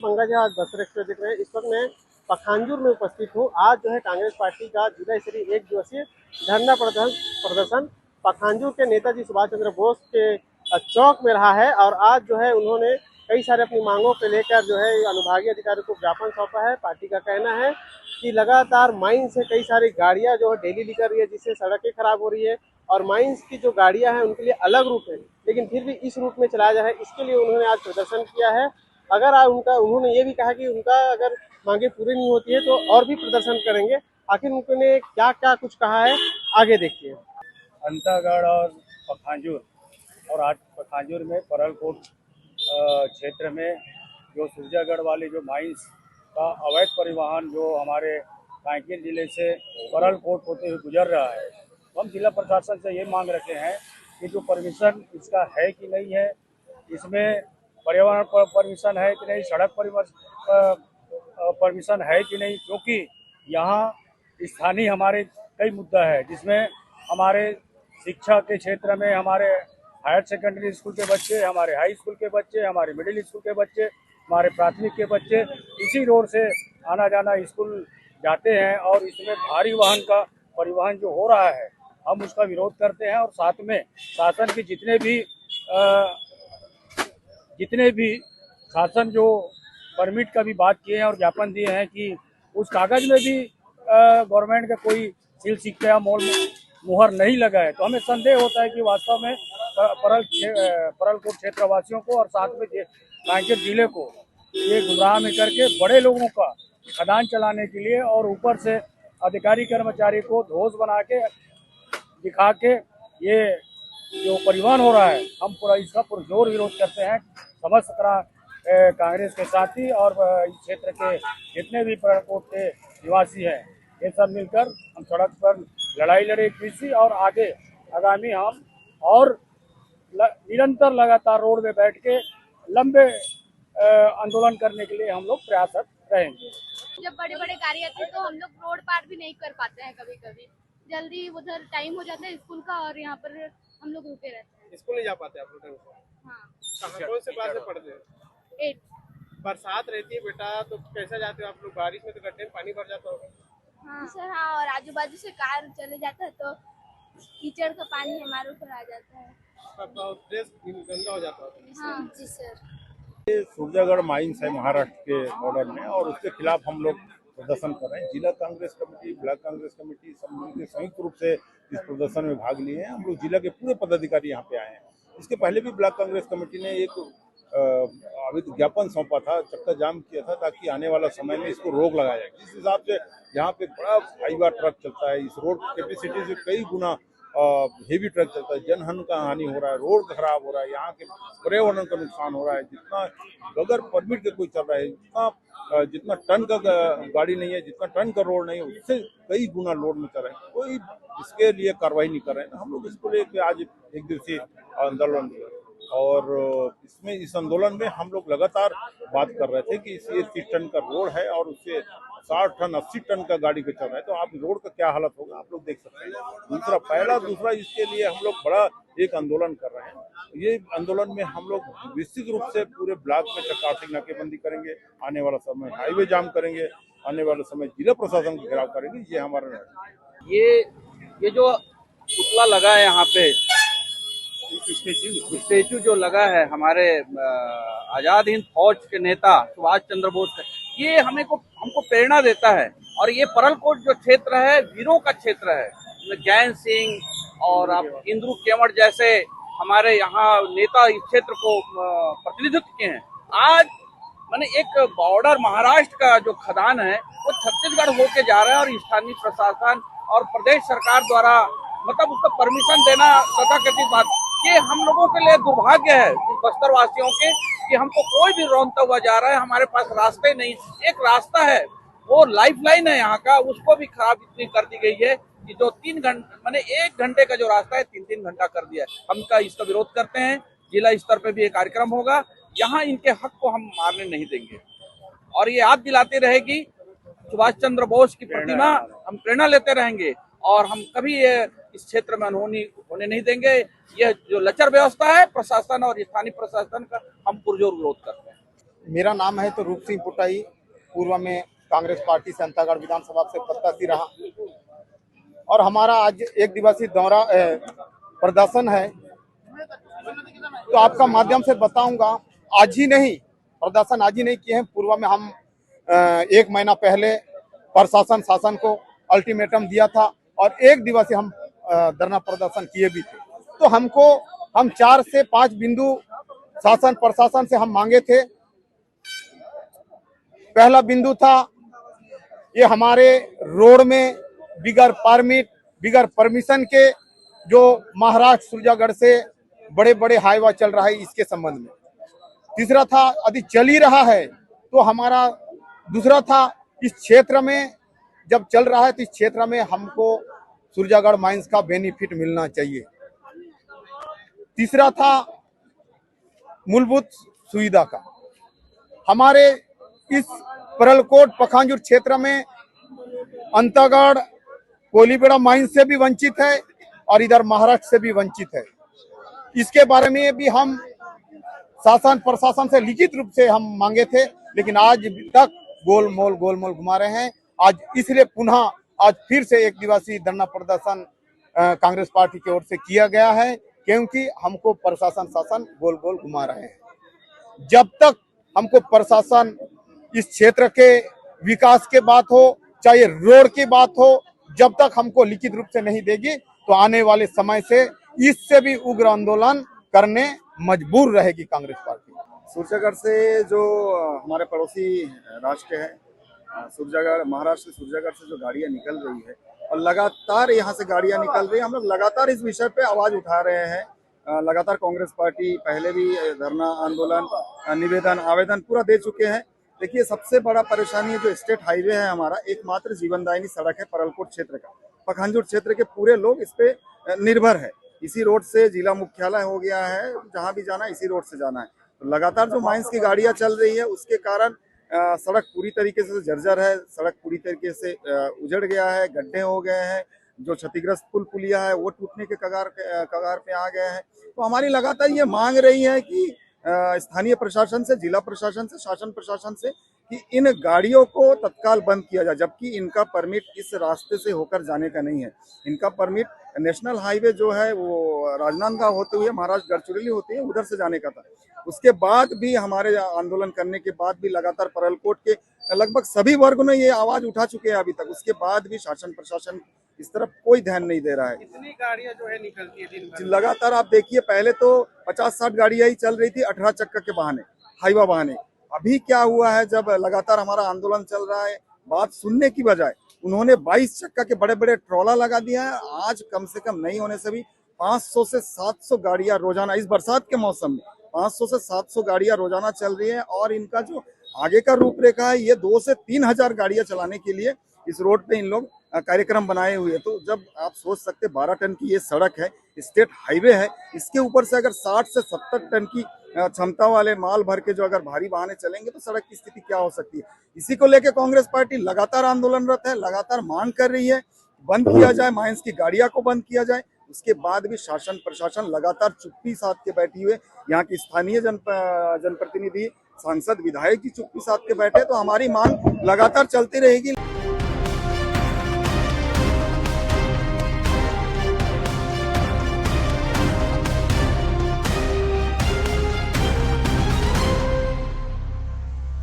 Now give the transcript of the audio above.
पंकज आज बसर एक्सप्रेस देख रहे हैं। इस वक्त मैं पखांजूर में उपस्थित हूँ। आज जो है कांग्रेस पार्टी का जिला स्तरीय 1 दिवसीय धरना प्रदर्शन पखांजूर के नेताजी सुभाष चंद्र बोस के चौक में रहा है। और आज जो है उन्होंने कई सारे अपनी मांगों को लेकर जो है अनुभागीय अधिकारियों को ज्ञापन सौंपा है। पार्टी का कहना है कि लगातार माइंस से कई सारी गाड़ियां जो है डेली निकल रही है, जिससे सड़कें खराब हो रही है। और माइंस की जो गाड़ियां हैं उनके लिए अलग रूट है, लेकिन फिर भी इस रूट में चलाया जा रहा है। इसके लिए उन्होंने आज प्रदर्शन किया है। अगर उन्होंने ये भी कहा कि उनका अगर मांगे पूरी नहीं होती है तो और भी प्रदर्शन करेंगे। आखिर उन्होंने क्या क्या कुछ कहा है, आगे देखिए। अंतागढ़ और पखांजूर और आज पखांजूर में परलकोट क्षेत्र में जो सूरजागढ़ वाली जो माइंस का अवैध परिवहन जो हमारे कांकेर जिले से परलकोट होते हुए गुजर रहा है, तो हम जिला प्रशासन से ये मांग रखे हैं कि जो परमिशन इसका है कि नहीं है, इसमें पर्यावरण पर परमिशन है कि नहीं, सड़क परमिशन है कि नहीं, क्योंकि यहाँ स्थानीय हमारे कई मुद्दा है जिसमें हमारे शिक्षा के क्षेत्र में हमारे हायर सेकेंडरी स्कूल के बच्चे, हमारे हाई स्कूल के बच्चे, हमारे मिडिल स्कूल के बच्चे, हमारे प्राथमिक के बच्चे इसी रोड से आना जाना स्कूल जाते हैं। और इसमें भारी वाहन का परिवहन जो हो रहा है, हम उसका विरोध करते हैं। और साथ में शासन की जितने भी शासन जो परमिट का भी बात किए हैं और ज्ञापन दिए हैं कि उस कागज में भी गवर्नमेंट का कोई सील सिक्का या मुहर नहीं लगा है, तो हमें संदेह होता है कि वास्तव में परलकोट क्षेत्र वासियों को और साथ में कांकेर जिले को ये गुमराह में करके बड़े लोगों का खदान चलाने के लिए और ऊपर से अधिकारी कर्मचारी को धोस बना के दिखा के ये जो परिवहन हो रहा है, हम पूरा इसका पुरजोर विरोध करते हैं। समस्त कांग्रेस के साथी और इस क्षेत्र के जितने भी परलकोट के निवासी हैं, ये सब मिलकर हम सड़क पर लड़ाई लड़े कृषि और आगामी हम और निरंतर लगातार रोड में बैठ के लंबे आंदोलन करने के लिए हम लोग प्रयासरत रहेंगे। जब बड़े बड़े गाड़ी आते हैं तो हम लोग रोड पार भी नहीं कर पाते हैं, कभी कभी जल्दी उधर टाइम हो जाता है स्कूल का और यहाँ पर हम लोग रुके रहते हैं। स्कूल नहीं जा पाते आप लोग? हाँ। कौन से क्लास में पढ़ते हैं? 8। बरसात रहती है बेटा, तो कैसे जाते हो आप लोग? बारिश में तो गड्ढे में पानी भर जाता होगा। हाँ सर, हाँ, और आजू बाजू से कार चले जाता है तो कीचड़ का पानी हमारे ऊपर आ जाता है, ड्रेस गंदा हो जाता है। हाँ जी सर। सूरजागढ़ माइंस है महाराष्ट्र के बॉर्डर में, और उसके खिलाफ हम लोग प्रदर्शन कर रहे हैं। जिला Congress committee, block Congress committee सब मिलकर संयुक्त रूप से इस प्रदर्शन में भाग लिए हैं। हम लोग जिला के पूरे पदाधिकारी यहाँ पे आए हैं। इसके पहले भी ब्लॉक कांग्रेस कमेटी ने एक अभी ज्ञापन सौंपा था, चक्का जाम किया था, ताकि आने वाला समय में इसको रोक लगाया जाए। जिस हिसाब से यहाँ पे बड़ा हाईवा ट्रक चलता है, इस रोड कैपेसिटी से कई गुना हेवी ट्रक चलता है, जनधन का हानि हो रहा है, रोड खराब हो रहा है, यहाँ के पर्यावरण का नुकसान हो रहा है। जितना बगैर परमिट के कोई चल रहा है, जितना टन का गाड़ी नहीं है, जितना टन का रोड नहीं है, उससे कई गुना लोड में चल रहे हैं। कोई इसके लिए कार्रवाई नहीं कर रहे हैं। हम लोग इसको लेकर आज 1 दिवसीय आंदोलन, और इसमें इस आंदोलन में हम लोग लगातार बात कर रहे थे कि ये 30 टन का रोड है और उससे 60 टन 80 टन का गाड़ी का चल रहा है, तो आप रोड का क्या हालत होगा आप लोग देख सकते हैं। दूसरा इसके लिए हम लोग बड़ा एक आंदोलन कर रहे हैं। ये आंदोलन में हम लोग विस्तृत रूप से पूरे ब्लॉक में चक्कासी नाकेबंदी करेंगे, आने वाला समय हाईवे जाम करेंगे, आने वाला समय जिला प्रशासन के खिलाफ करेंगे। ये हमारा ये जो पुतला लगा है यहाँ पे, स्टेचू जो लगा है हमारे आजाद हिंद फौज के नेता सुभाष चंद्र बोस का, ये हमको प्रेरणा देता है। और ये परलकोट जो क्षेत्र है वीरों का क्षेत्र है, जैन सिंह और आप इंद्रू केवट जैसे हमारे यहाँ नेता इस क्षेत्र को प्रतिनिधित्व किए हैं। आज मैंने एक बॉर्डर महाराष्ट्र का जो खदान है वो छत्तीसगढ़ होके जा रहा है, और स्थानीय प्रशासन और प्रदेश सरकार द्वारा मतलब उसका परमिशन देना तथाकथित बात, ये हम लोगों के लिए दुर्भाग्य है बस्तर वासियों के, कि हमको कोई भी रौंदता हुआ जा रहा है, हमारे पास रास्ते नहीं। एक रास्ता है वो लाइफलाइन है यहाँ का, उसको भी खराब इतनी कर दी गई है कि जो 3 घंटे मैंने 1 घंटे का जो रास्ता है 3-3 घंटा कर दिया है। हम इसका विरोध करते हैं। जिला स्तर पे भी एक कार्यक्रम होगा, यहाँ इनके हक को हम मारने नहीं देंगे। और ये याद दिलाते रहेगी सुभाष चंद्र बोस की प्रतिमा, हम प्रेरणा लेते रहेंगे और हम कभी ये इस क्षेत्र में अनहोनी होने नहीं देंगे। यह जो लचर व्यवस्था है प्रशासन और स्थानीय प्रशासन का, हम पुरजोर विरोध करते हैं। मेरा नाम है तो रूप सिंह पुटाई, पूर्व में कांग्रेस पार्टी से अंतागढ़ विधानसभा से प्रत्याशी रहा और हमारा आज एक दिवसीय दौरा प्रदर्शन है। तो आपका माध्यम से बताऊंगा, आज ही नहीं प्रदर्शन आज ही नहीं किए हैं, पूर्व में हम 1 महीना पहले प्रशासन शासन को अल्टीमेटम दिया था और एक दिवसीय हम धरना प्रदर्शन किए भी थे। तो हम 4 से 5 बिंदु शासन प्रशासन से हम मांगे थे। पहला बिंदु था ये हमारे रोड में बिगर परमिट बिगर परमिशन के जो महाराष्ट्र सुरजागढ़ से बड़े बड़े हाईवा चल रहा है, इसके संबंध में। तीसरा था यदि चल ही रहा है तो हमारा दूसरा था इस क्षेत्र में जब चल रहा है तो इस क्षेत्र में हमको सुरजागढ़ माइंस का बेनिफिट मिलना चाहिए। तीसरा था मूलभूत सुविधा का। हमारे इस परलकोट पखांजूर क्षेत्र में अंतागढ़ कोलीबेड़ा माइंस से भी वंचित है और इधर महाराष्ट्र से भी वंचित है। इसके बारे में भी हम शासन प्रशासन से लिखित रूप से हम मांगे थे, लेकिन आज तक गोलमोल घुमा रहे हैं। आज इसलिए पुनः आज फिर से एक दिवसीय धरना प्रदर्शन कांग्रेस पार्टी की ओर से किया गया है, क्योंकि हमको प्रशासन शासन गोल घुमा रहे हैं। जब तक हमको प्रशासन इस क्षेत्र के विकास के बात हो, चाहे रोड की बात हो, जब तक हमको लिखित रूप से नहीं देगी तो आने वाले समय से इससे भी उग्र आंदोलन करने मजबूर रहेगी कांग्रेस पार्टी। सुरजागढ़ से जो हमारे पड़ोसी राष्ट्र है सुरजागढ़, महाराष्ट्र सुरजागढ़ से जो गाड़ियां निकल रही है और लगातार यहाँ से गाड़ियां निकल रही है, हम लोग लगातार इस विषय पे आवाज उठा रहे हैं। लगातार कांग्रेस पार्टी पहले भी धरना आंदोलन निवेदन आवेदन पूरा दे चुके हैं। देखिए, सबसे बड़ा परेशानी है जो स्टेट हाईवे है हमारा, एकमात्र जीवनदायिनी सड़क है परलकोट क्षेत्र का। पखांजूर क्षेत्र के पूरे लोग इस पे निर्भर है। इसी रोड से जिला मुख्यालय हो गया है, जहाँ भी जाना है इसी रोड से जाना है। तो लगातार जो माइंस की गाड़ियां चल रही है उसके कारण सड़क पूरी तरीके से जर्जर है, सड़क पूरी तरीके से उजड़ गया है, गड्ढे हो गए हैं, जो क्षतिग्रस्त पुल पुलिया है वो टूटने के कगार पे आ गए हैं। तो हमारी लगातार ये मांग रही है कि स्थानीय प्रशासन से, जिला प्रशासन से, शासन प्रशासन से कि इन गाड़ियों को तत्काल बंद किया जाए, जबकि इनका परमिट इस रास्ते से होकर जाने का नहीं है। इनका परमिट नेशनल हाईवे जो है वो राजनांदगांव होते हुए महाराष्ट्र गढ़चिरौली होते हुए उधर से जाने का था। उसके बाद भी हमारे आंदोलन करने के बाद भी लगातार परलकोट के लगभग सभी वर्ग ने ये आवाज उठा चुके हैं अभी तक, उसके बाद भी शासन प्रशासन इस तरफ कोई ध्यान नहीं दे रहा है। कितनी गाड़ियां जो है निकलती है दिन भर? लगातार आप देखिए, पहले तो 50-60 गाड़ियां ही चल रही थी 18 चक्का के बहाने, हाईवा बहाने। अभी क्या हुआ है, जब लगातार हमारा आंदोलन चल रहा है, बात सुनने की बजाय उन्होंने 22 चक्का के बड़े बड़े ट्रॉला लगा दिया है। आज कम से कम नहीं होने से भी 500 से 700 गाड़ियां रोजाना इस बरसात के मौसम में 500 से 700 गाड़ियां रोजाना चल रही है। और इनका जो आगे का रूपरेखा है, ये 2 से 3 हजार गाड़ियां चलाने के लिए इस रोड पे इन लोग कार्यक्रम बनाए हुए। तो जब आप सोच सकते 12 टन की ये सड़क है, स्टेट हाईवे है, इसके ऊपर से अगर 60 से 70 टन की क्षमता वाले माल भर के जो अगर भारी वाहन चलेंगे तो सड़क की स्थिति क्या हो सकती है। इसी को लेकर कांग्रेस पार्टी लगातार आंदोलनरत है, लगातार मांग कर रही है बंद किया जाए, माइंस की गाड़ियां को बंद किया जाए। उसके बाद भी शासन प्रशासन लगातार चुप्पी साध के बैठी हुए, यहाँ की स्थानीय जनप्रतिनिधि, सांसद, विधायक जी चुप्पी साध के बैठे। तो हमारी मांग लगातार चलती रहेगी।